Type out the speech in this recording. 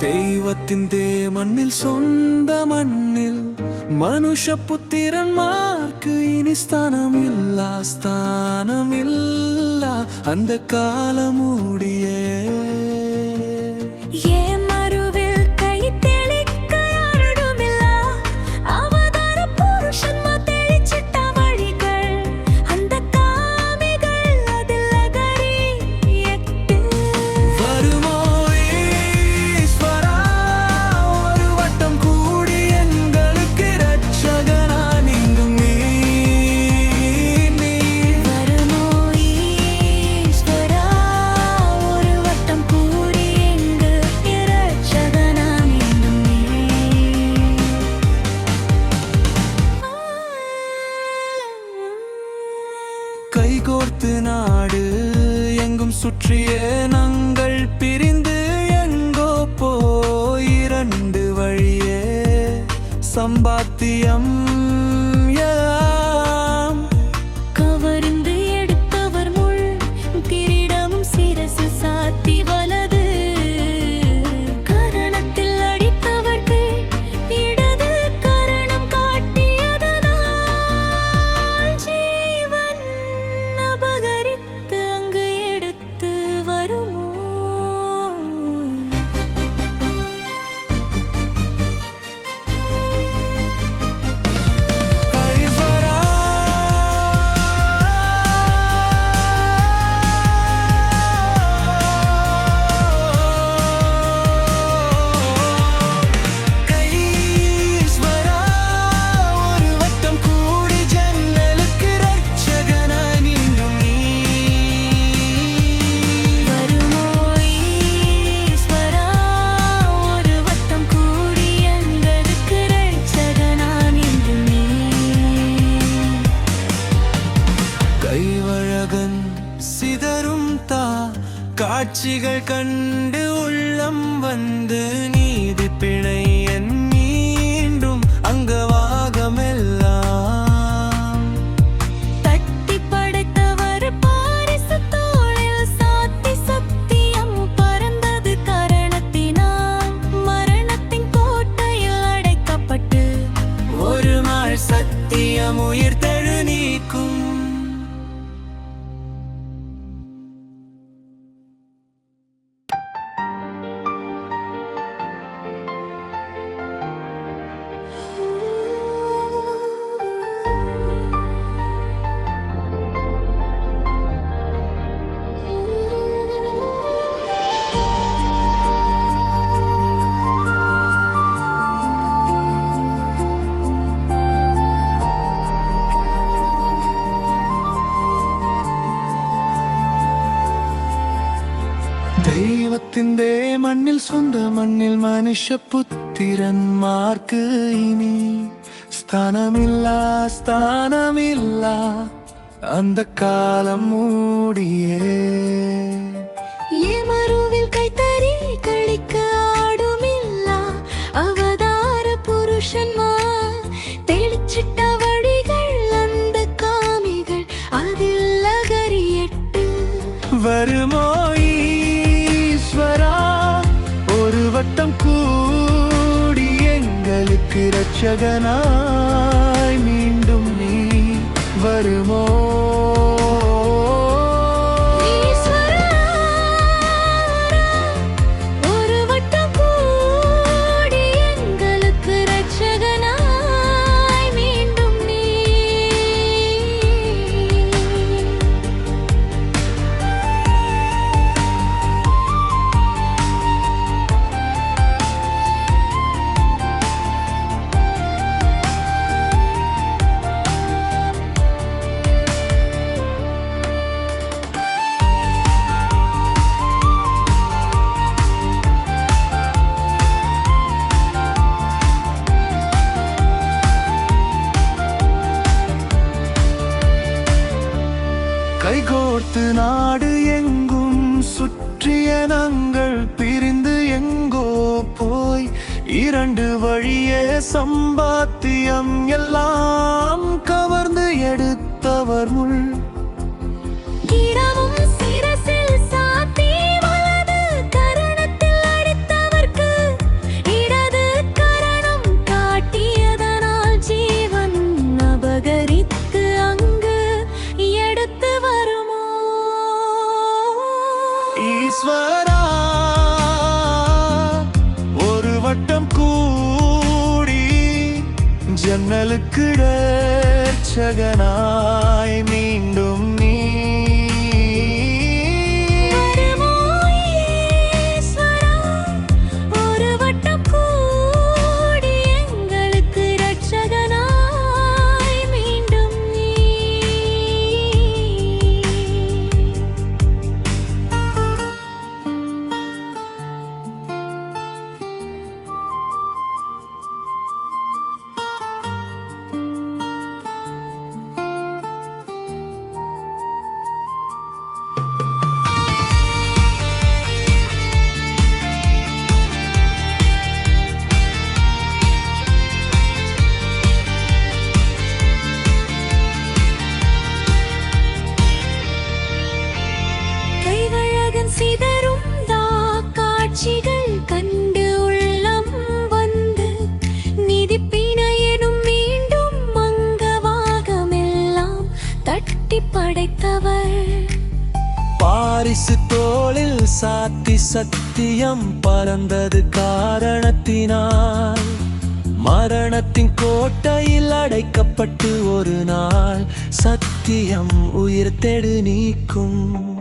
தெய்வத்தின் மண்ணில் சொந்த மண்ணில் மனுஷபுத்திரன்மார்க்கு இனி ஸ்தானமில்லா அந்த காலமூடியே கைகோர்த்து நாடு எங்கும் சுற்றியே நாங்கள் பிரிந்து எங்கோ போய் இரண்டு வழியே சம்பாத்தியம் கவர்ந்து எடுத்தவர் முள் கிரீடமும் சிரசு சாத்தி வலது கரணத்தில் அடித்தவர்க்கு இடது கரணம் காட்டியதனால் ஜீவன் அபகரித்து அங்கு எடுத்து வருமோ சிதறும் காட்சிகள் கண்டு உள்ளம் வந்து நீதி பிழை என் மீண்டும் அங்கவாகமெல்லாம் தட்டி படைத்தவர் பாரிசு தோளில் சாத்தி சத்தியம் பறந்தது கரணத்தினால் மரணத்தின் கோட்டையில் அடைக்கப்பட்டு ஒரு நாள் சத்தியம் உயிர் தெழு நீக்கும். தெய்வத்தின் மண்ணில் சொந்த மண்ணில் மனுஷபுத்திரன்மார்க்கு இனி ஸ்தானமில்லா அந்த காலம் மூடியே ஏமருவில் கைத்தறி கழிக்க ஆடுமில்லா அவதார புருஷன்மார் தெளிச்சிட்ட வழிகள் அந்த காமிகள் அதில் அகரியட்டு வருமோ ஒரு வட்டம் கூடி எங்களுக்கு இரட்சகனாய் மீண்டும் நீ வருமோ ஒரு வட்டம் கூடி எங்களுக்கு இரட்சகனாய் மீண்டும் நீ கைகோர்த்து நாடு எங்கும் சுற்றிய நாங்கள் பிரிந்து எங்கோ போய் இரண்டு வழியே சம்பாத்தியம் எல்லாம் கவர்ந்து எடுத்தவர் முள் கிரீடமும் சிரசில் சாத்தி வலது கரணத்தில் அடித்தவர்க்கு எங்களுக்கு இரட்சகனாய் மீண்டும் நீ ஒரு வட்டம் கூடி எங்களுக்கு இரட்சகனாய் மீண்டும் நீ சிதறும் காட்சிகள் கண்டு உள்ளம் வந்து நிதிப்பினையனும் மீண்டும் மங்கவாகமெல்லாம் தட்டி படைத்தவர் பாரிசு தோளில் சாத்தி சத்தியம் பறந்தது காரணத்தினால் மரணத்தின் கோட்டையில் அடைக்கப்பட்டு ஒரு நாள் சத்தியம் உயிர் தெடு நீக்கும்